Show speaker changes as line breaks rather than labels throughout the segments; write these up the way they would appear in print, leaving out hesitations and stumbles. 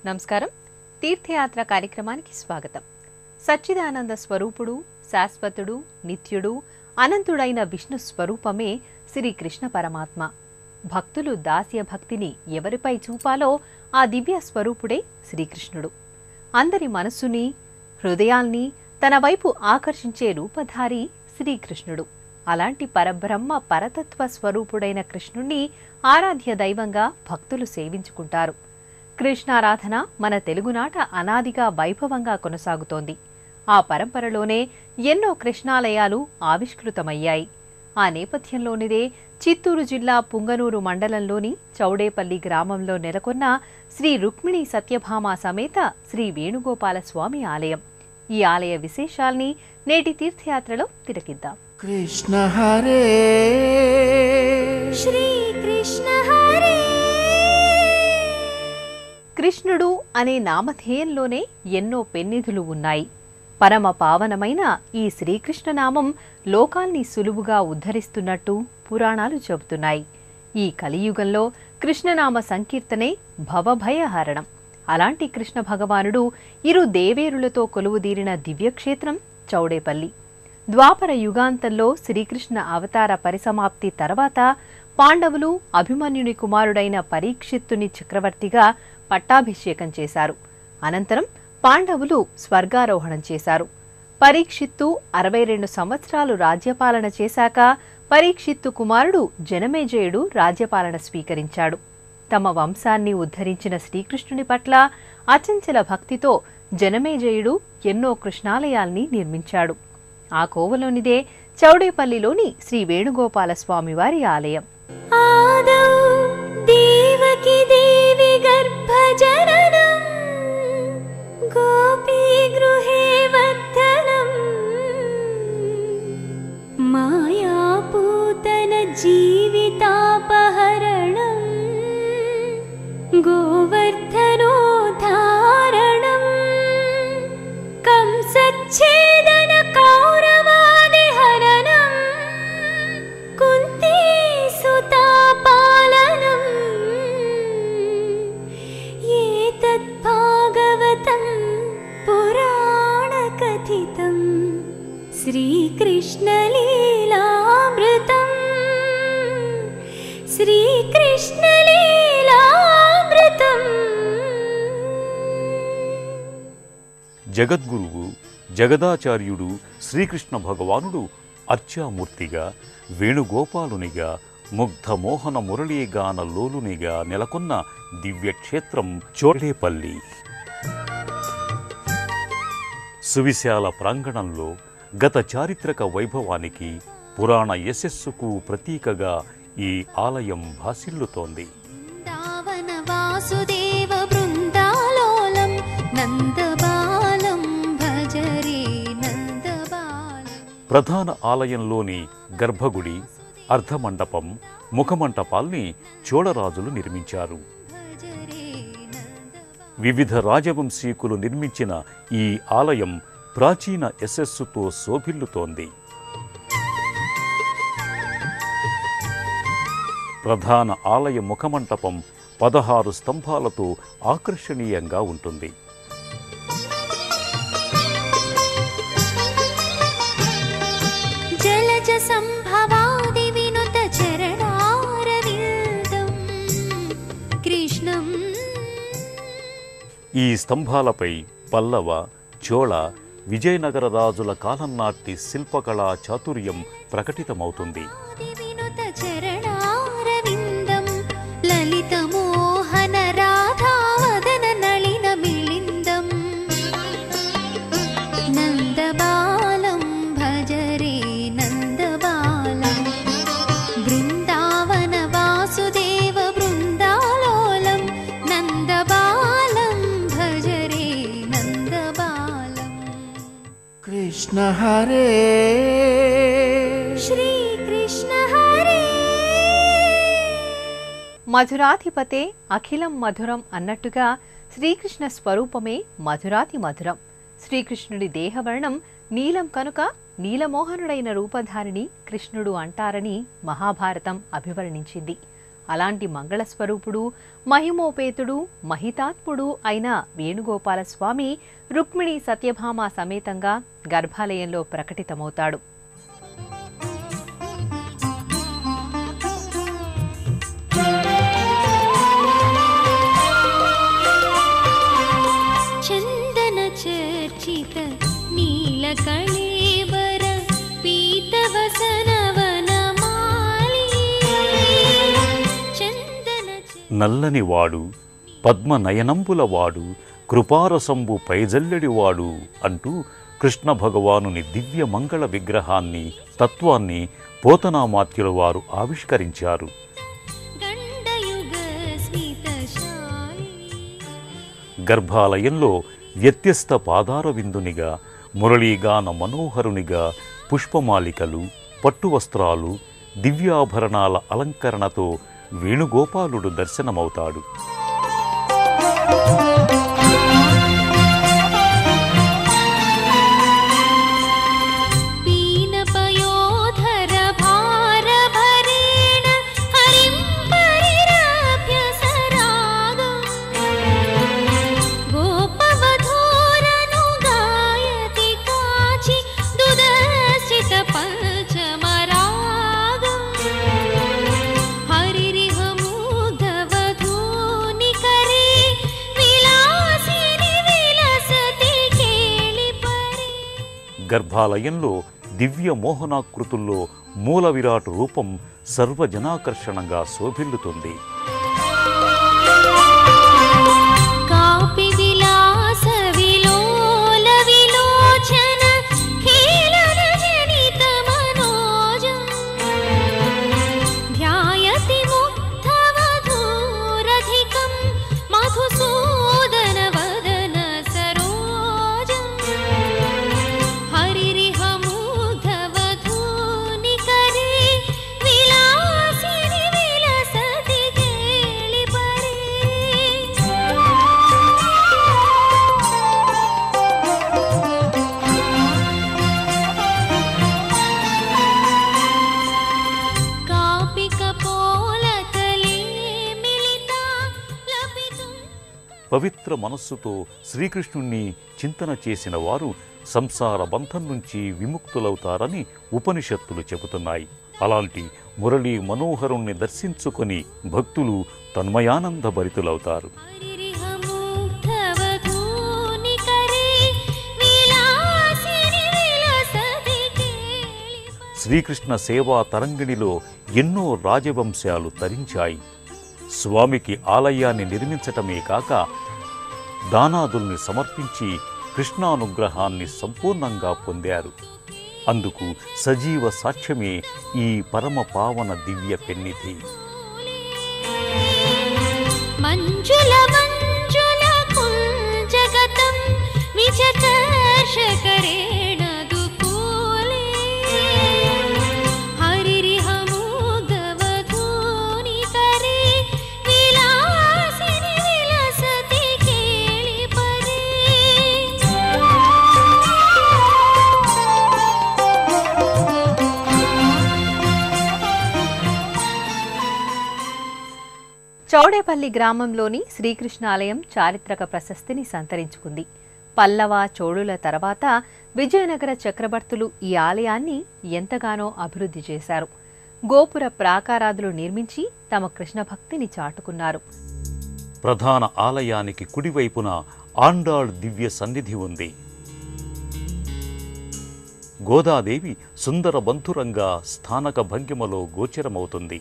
నమస్కారం. తీర్థయాత్ర కార్యక్రమానికి స్వాగతం. సచ్చిదానంద స్వరూపుడు, శాశ్వతుడు, నిత్యుడు, అనంతుడైన విష్ణు స్వరూపమే శ్రీకృష్ణ పరమాత్మ. భక్తులు దాస్య భక్తిని ఎవరిపై చూపాలో ఆ దివ్య స్వరూపుడే శ్రీకృష్ణుడు. అందరి మనస్సుని, హృదయాల్ని తన వైపు ఆకర్షించే రూపధారి శ్రీకృష్ణుడు. అలాంటి పరబ్రహ్మ పరతత్వ స్వరూపుడైన కృష్ణుణ్ణి ఆరాధ్య దైవంగా భక్తులు సేవించుకుంటారు. కృష్ణారాధన మన తెలుగునాట అనాదిగా వైభవంగా కొనసాగుతోంది. ఆ పరంపరలోనే ఎన్నో కృష్ణాలయాలు ఆవిష్కృతమయ్యాయి. ఆ నేపథ్యంలోనిదే చిత్తూరు జిల్లా పుంగనూరు మండలంలోని చౌడేపల్లి గ్రామంలో నెలకొన్న శ్రీ రుక్మిణీ సత్యభామ సమేత శ్రీ వేణుగోపాల స్వామి ఆలయం. ఈ ఆలయ విశేషాల్ని నేటి తీర్థయాత్రలో తిలకిద్దాం.
కృష్ణ హరే
శ్రీ కృష్ణ హరే. కృష్ణుడు అనే నామధేయంలోనే ఎన్నో పెన్నిధులు ఉన్నాయి. పరమ పావనమైన ఈ శ్రీకృష్ణ నామం లోకాల్ని సులువుగా ఉద్ధరిస్తున్నట్టు పురాణాలు చెబుతున్నాయి. ఈ కలియుగంలో కృష్ణనామ సంకీర్తనే భవభయహరణం. అలాంటి కృష్ణ భగవానుడు ఇరు దేవేరులతో కొలువుదీరిన దివ్యక్షేత్రం చౌడేపల్లి. ద్వాపర యుగాంతంలో శ్రీకృష్ణ అవతార పరిసమాప్తి తర్వాత పాండవులు అభిమన్యుని కుమారుడైన పరీక్షిత్తుని చక్రవర్తిగా పట్టాభిషేకం చేశారు. అనంతరం పాండవులు స్వర్గారోహణం చేశారు. పరీక్షిత్తు 62 సంవత్సరాలు రాజ్యపాలన చేశాక పరీక్షిత్తు కుమారుడు జనమేజయుడు రాజ్యపాలన స్వీకరించాడు. తమ వంశాన్ని ఉద్ధరించిన శ్రీకృష్ణుని పట్ల అచంచల భక్తితో జనమేజయుడు ఎన్నో కృష్ణాలయాల్ని నిర్మించాడు. ఆ కోవలోనిదే చౌడేపల్లిలోని శ్రీ వేణుగోపాల స్వామివారి ఆలయం.
మాయాపూతన జీవితాపహరణం గోవర్ధనోద్ధారణం కంసచ్ఛేదన కౌరవాదిహరణం కుంతీసుతాపాలనం ఏతద్ భాగవతం పురాణకథితం శ్రీకృష్ణలీలామృతం శ్రీకృష్ణలీలామృతం.
జగద్గురువు, జగదాచార్యుడు శ్రీకృష్ణ భగవానుడు అర్చామూర్తిగా, వేణుగోపాలునిగా, ముగ్ధమోహన మురళీగాన లోలునిగా నెలకొన్న దివ్యక్షేత్రం చౌడేపల్లి. సువిశాల ప్రాంగణంలో గత చారిత్రక వైభవానికి, పురాణ యశస్సుకు ప్రతీకగా ఈ ఆలయం భాసిల్లుతోంది. ప్రధాన ఆలయంలోని గర్భగుడి, అర్ధమండపం, ముఖమంటపాల్ని చోళరాజులు నిర్మించారు. వివిధ రాజవంశీకులు నిర్మించిన ఈ ఆలయం ప్రాచీన యశస్సుతో శోభిల్లుతోంది. ప్రధాన ఆలయ ముఖమంటపం 16 స్తంభాలతో ఆకర్షణీయంగా ఉంటుంది.
జలజ సంభవాది వినుత చరణారవిందం కృష్ణం.
ఈ స్తంభాలపై పల్లవ, చోళ, విజయనగర రాజుల కాలం నాటి శిల్పకళా చాతుర్యం ప్రకటితమవుతుంది.
కృష్ణ హరే
శ్రీ కృష్ణ హరే.
మధురాధిపతే అఖిలం మధురం అన్నట్టుగా శ్రీకృష్ణ స్వరూపమే మధురాతి మధురం. శ్రీకృష్ణుడి దేహవర్ణం నీలం కనుక నీలమోహనుడైన రూపధారిని కృష్ణుడు అంటారని మహాభారతం అభివర్ణించింది. అలాంటి మంగళస్వరూపుడు, మహిమోపేతుడు, మహితాత్ముడు అయిన వేణుగోపాలస్వామి రుక్మిణి సత్యభామ సమేతంగా గర్భాలయంలో ప్రకటితమవుతాడు.
చందన చర్చిత నీలకళేవర పీతవసనవనమాలి చందన
నల్లనివాడు పద్మనయనంబులవాడు కృపారసంబు పైజల్లెడివాడు అంటూ కృష్ణ భగవానుని దివ్య మంగళ విగ్రహాన్ని, తత్వాన్ని పోతనామాత్యుల వారు ఆవిష్కరించారు.
గండయుగ స్మితశాలి
గర్భాలయంలో వ్యత్యస్త పాదార విందునిగా, మురళీగాన మనోహరునిగా పుష్పమాలికలు, పట్టువస్త్రాలు, దివ్యాభరణాల అలంకరణతో వేణుగోపాలుడు దర్శనమవుతాడు.
పీనపయోధర భారభరేణ హరిం పరిరాభ్య సరాగం గోపవధూరను గాయతి కాచి దుదర్శిత పంచమరాగం హరిరిహ ముగ్ధవధూనికరే విలాసిని విలసతి కేళిపరి
గర్భాలయంలో దివ్య మోహనాకృతుల్లో మూల విరాట్ రూపం సర్వజనాకర్షణంగా శోభిల్లుతుంది.
కాపి విలాస విలోల విలోచన ఖేళన జనిత మనోజం ధ్యాయతి ముగ్ధవధూరధికం మధుసూదన వదన సరోజం హరిరిహ ముగ్ధవధూనికరే విలాసిని విలసతి కేళిపరి కాపి కపోలతలే మిలితా లపితుం
పవిత్ర మనస్సుతో శ్రీకృష్ణుణ్ణి చింతన చేసిన వారు సంసార బంధం నుంచి విముక్తులవుతారని ఉపనిషత్తులు చెబుతున్నాయి. అలాంటి మురళీ మనోహరుణ్ణి దర్శించుకొని భక్తులు తన్మయానంద భరితులవుతారు.
హరిరిహ ముగ్ధవధూనికరే విలాసిని విలసతి కేళిపరి
శ్రీకృష్ణ సేవా తరంగిణిలో ఎన్నో రాజవంశాలు తరించాయి. స్వామికి ఆలయాన్ని నిర్మించటమే కాక దానాదుల్ని సమర్పించి కృష్ణానుగ్రహాన్ని సంపూర్ణంగా పొందారు. అందుకు సజీవ సాక్ష్యమే ఈ పరమ పావన దివ్య పెన్నిధి.
మంజుల మంజుల కుంజగతం విచకర్షకరేణ దుకూలే హరిరిహ ముగ్ధవధూనికరే విలాసిని విలసతి కేళిపరి
చౌడేపల్లి గ్రామంలోని శ్రీకృష్ణ ఆలయం చారిత్రక ప్రశస్తిని సంతరించుకుంది. పల్లవ, చోళుల తర్వాత విజయనగర చక్రవర్తులు ఈ ఆలయాన్ని ఎంతగానో అభివృద్ధి చేశారు. గోపుర ప్రాకారాదులు నిర్మించి తమ కృష్ణ భక్తిని చాటుకున్నారు.
ప్రధాన ఆలయానికి కుడివైపున ఆండాళ్ దివ్య సన్నిధి ఉంది. గోదాదేవి సుందర బంధురంగా స్థానక భంగిమలో గోచరమవుతుంది.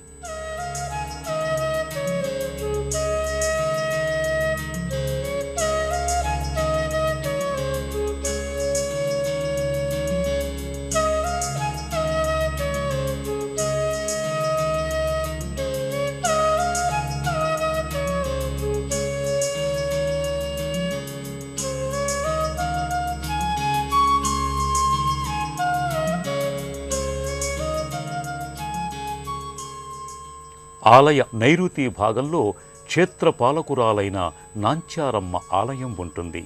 ఆలయ నైరుతి భాగంలో క్షేత్రపాలకురాలైన నాంచారమ్మ ఆలయం ఉంటుంది.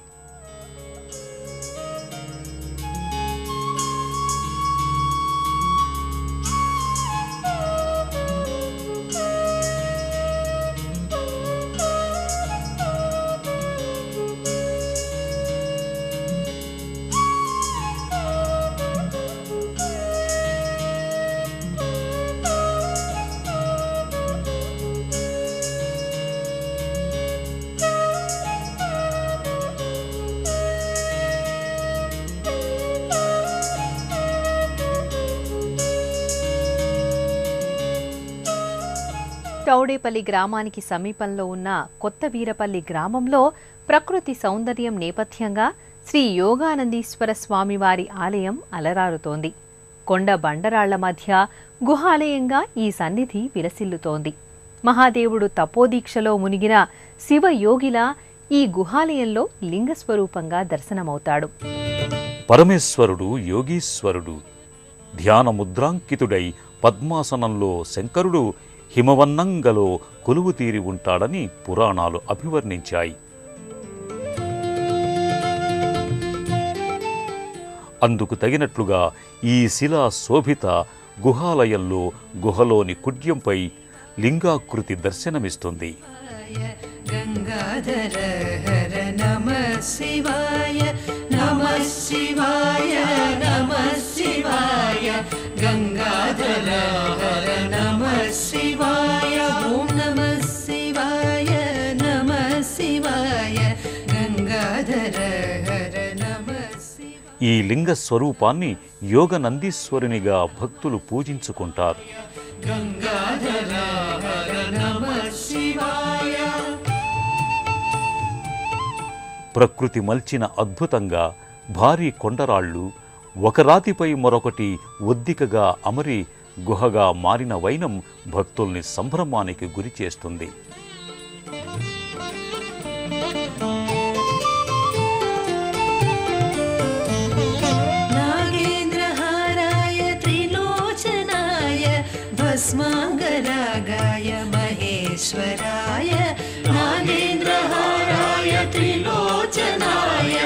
చౌడేపల్లి గ్రామానికి సమీపంలో ఉన్న కొత్త వీరపల్లి గ్రామంలో ప్రకృతి సౌందర్యం నేపథ్యంగా శ్రీ యోగానందీశ్వర స్వామివారి ఆలయం అలరారుతోంది. కొండ బండరాళ్ల మధ్య గుహాలయంగా ఈ సన్నిధి విలసిల్లుతోంది. మహాదేవుడు తపోదీక్షలో మునిగిన శివయోగిలా ఈ గుహాలయంలో లింగస్వరూపంగా దర్శనమవుతాడు.
పరమేశ్వరుడు యోగీశ్వరుడు ధ్యానముద్రాంకితుడై పద్మాసనంలో శంకరుడు హిమవన్నంగలో కొలువు తీరి ఉంటాడని పురాణాలు అభివర్ణించాయి. అందుకు తగినట్లుగా ఈ శిలా శోభిత గుహాలయంలో గుహలోని కుడ్యంపై లింగాకృతి దర్శనమిస్తుంది.
గంగాధర హర నమః శివాయ నమః శివాయ నమః శివాయ గంగాధర హర నమః శివాయ ఓం నమః శివాయ నమః శివాయ గంగాధర హర నమః శివాయ.
ఈ లింగ స్వరూపాన్ని యోగనందీశ్వరునిగా భక్తులు పూజించుకుంటారు.
గంగాధర హర నమః శివాయ.
ప్రకృతి మల్చిన అద్భుతంగా భారీ కొండరాళ్ళు ఒక రాతిపై మరొకటి ఒద్దికగా అమరి గుహగా మారిన వైనం భక్తుల్ని సంభ్రమానికి గురి చేస్తుంది.
నాగేంద్రహారాయ త్రిలోచనాయ భస్మాంగరాగాయ మహేశ్వరాయ నాగేంద్రహారాయ త్రిలోచనాయ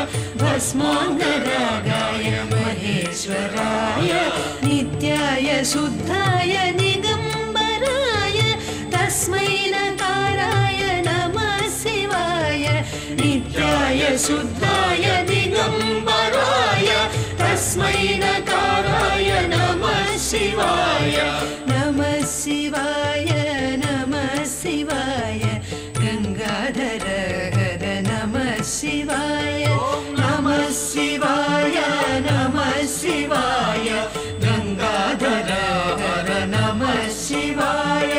భస్మాంగరాగాయ మహేశ్వరాయ నిత్యాయ శుద్ధాయ నిగంబరాయ తస్మై నకారాయ నమః శివాయ నిత్యాయ శుద్ధాయ దిగంబరాయ తస్మై నకారాయ నమః శివాయ నమః శివాయ నమః శివాయ గంగాధర హర నమః శివాయ నమః శివాయ నమః శివాయ గంగాధర హర నమః శివాయ.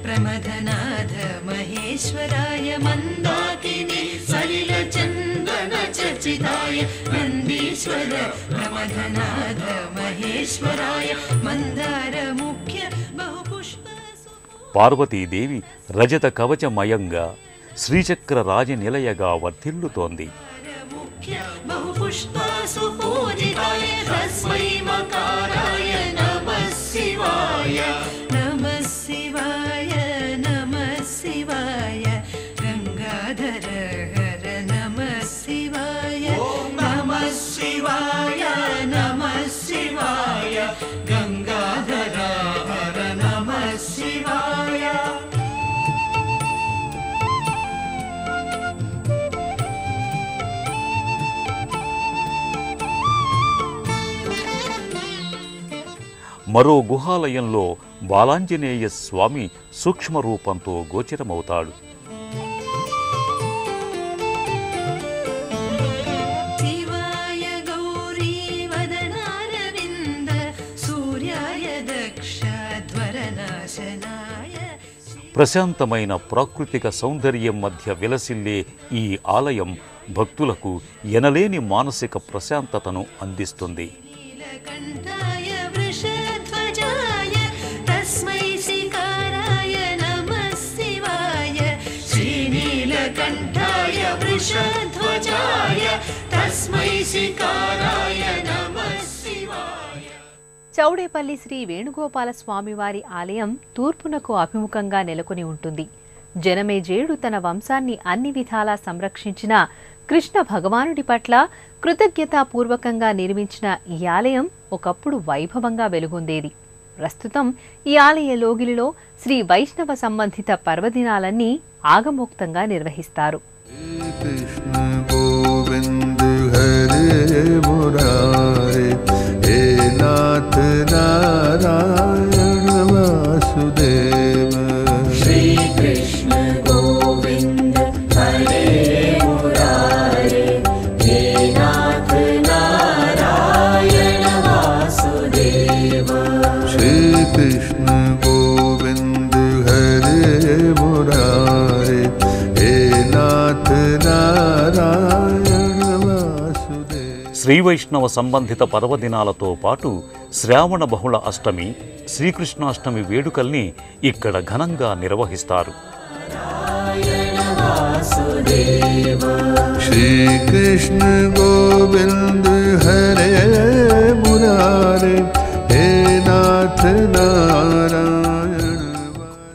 ప్రమథనాథ మహేశ్వరాయ మందాకిని సలిల చందన చర్చితాయ నందీశ్వర ప్రమథనాథ మహేశ్వరాయ మందార ముఖ్య బహుపుష్ప.
పార్వతీదేవి రజత కవచమయంగా శ్రీచక్ర రాజనిలయగా వర్ధిల్లుతోంది.
ముఖ్య బహుపుష్ప సుపూజితాయ తస్మై మకారాయ నమః శివాయ నమః శివాయ నమః శివాయ గంగాధర హర నమః శివాయ నమః శివాయ నమః శివాయ గంగాధర హర నమః శివాయ.
మరో గుహాలయంలో బాలాంజనేయ స్వామి సూక్ష్మ రూపంతో గోచరమవుతాడు.
శివాయ గౌరీ వదనారవింద సూర్యాయ దక్షధ్వరనాశనాయ.
ప్రశాంతమైన ప్రాకృతిక సౌందర్యం మధ్య విలసిల్లే ఈ ఆలయం భక్తులకు ఎనలేని మానసిక ప్రశాంతతను అందిస్తుంది.
నీలకంఠాయ వృషధ్వజాయ తస్మై శిఖారాయ నమః శివాయ శ్రీనీలకంఠాయ వృషధ్వజాయ తస్మై శిఖారాయ నమః శివాయ.
చౌడేపల్లి శ్రీ వేణుగోపాల స్వామివారి ఆలయం తూర్పునకు అభిముఖంగా నెలకొని ఉంటుంది. జనమేజేయుడు తన వంశాన్ని అన్ని విధాలా సంరక్షించిన కృష్ణ భగవానుడి పట్ల కృతజ్ఞతాపూర్వకంగా నిర్మించిన ఈ ఆలయం ఒకప్పుడు వైభవంగా వెలుగొందేది. ప్రస్తుతం ఈ ఆలయ లోగిలిలో శ్రీ వైష్ణవ సంబంధిత పర్వదినాలన్నీ ఆగమోక్తంగా నిర్వహిస్తారు.
कृष्ण गोविंद हरे मुरारे हे नाथ नारायण वासुदेव श्री कृष्ण गोविंद हरे मुरारे हे नाथ नारायण वासुदेव श्री कृष्ण गोविंद हरे मुरारे हे नाथ नारायण वासुदेव.
శ్రీ వైష్ణవ సంబంధిత పర్వదినాలతో పాటు శ్రావణ బహుళ అష్టమి, శ్రీకృష్ణాష్టమి వేడుకల్ని ఇక్కడ ఘనంగా నిర్వహిస్తారు.
श्री कृष्ण गोविंद हरे मुरारे हे नाथ नारायण.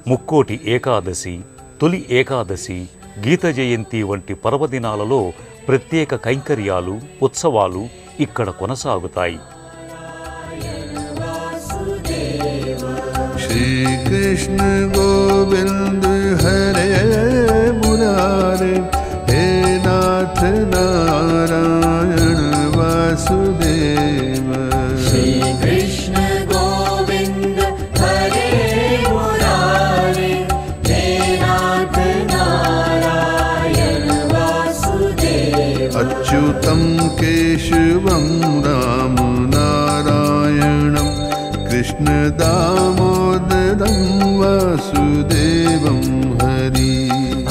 ముక్కోటి ఏకాదశి, తొలి ఏకాదశి, గీత జయంతి వంటి పర్వదినాలలో ప్రత్యేక కైంకర్యాలు, ఉత్సవాలు ఇక్కడ కొనసాగుతాయి.
श्री कृष्ण गोविंद हरे मुरारे हे नाथ नारायण वासुदेव श्री कृष्ण गोविंद हरे मुरारे हे नाथ नारायण वासुदेव. अच्युतं केशवं राम नारायणं कृष्ण दामोदरं वासुदेवं हरि.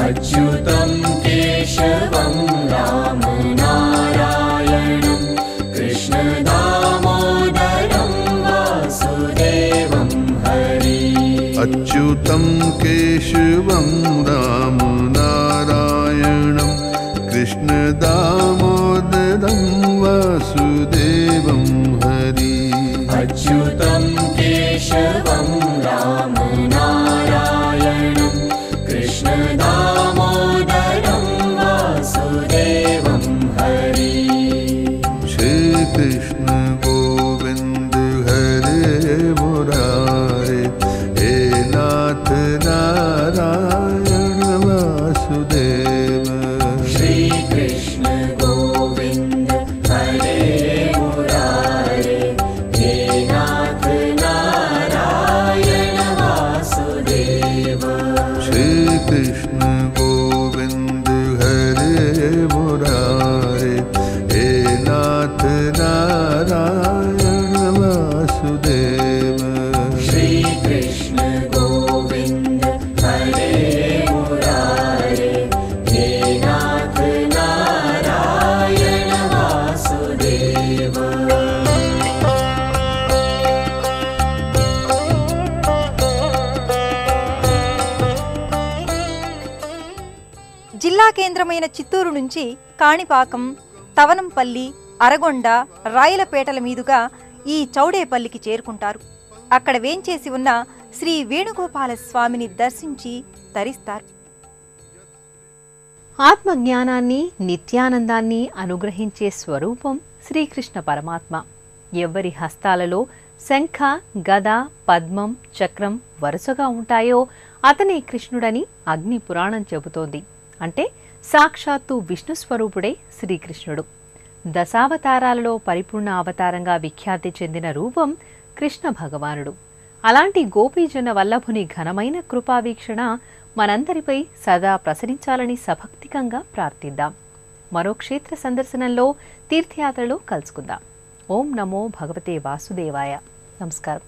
अच्युतं केशवं राम नारायणं कृष्ण दामोदरं वासुदेवं हरि. अच्युतं केशवं राम नारायणं कृष्ण दामोदरं वासुदेवं हरि. अच्युतं केशवं राम नारायणं कृष्ण दामोदरं वासुदेवं हरि. श्री कृष्ण गोविंद हरे मुरारे हे नाथ नारायण वासुदेव. श्री कृष्ण गोविंद हरे मुरारे हे नाथ नारायण वासुदेव. श्री कृष्ण गोविंद हरे मुरारे हे नाथ नारायण वासुदेव. श्री कृष्ण गोविंद हरे मुरारे हे नाथ नारायण वासुदेव.
జిల్లా కేంద్రమైన చిత్తూరు నుంచి కాణిపాకం, తవనంపల్లి, అరగొండ, రాయలపేటల మీదుగా ఈ చౌడేపల్లికి చేరుకుంటారు. అక్కడ వేంచేసి ఉన్న శ్రీ వేణుగోపాల స్వామిని దర్శించి తరిస్తారు.
ఆత్మజ్ఞానాన్ని, నిత్యానందాన్ని అనుగ్రహించే స్వరూపం శ్రీకృష్ణ పరమాత్మ. ఎవ్వరి హస్తాలలో శంఖ, గద, పద్మం, చక్రం వరుసగా ఉంటాయో అతనే కృష్ణుడని అగ్ని పురాణం చెబుతోంది. అంటే సాక్షాత్తు విష్ణు స్వరూపుడే శ్రీకృష్ణుడు. దశావతారాలలో పరిపూర్ణ అవతారంగా విఖ్యాతి చెందిన రూపం కృష్ణ భగవానుడు. అలాంటి గోపీజన వల్లభుని ఘనమైన కృపావీక్షణ మనందరిపై సదా ప్రసరించాలని సభక్తికంగా ప్రార్థిద్దాం. మరో క్షేత్ర సందర్శనంలో, తీర్థయాత్రలో కలుసుకుందాం. ఓం నమో భగవతే వాసుదేవాయ. నమస్కారం.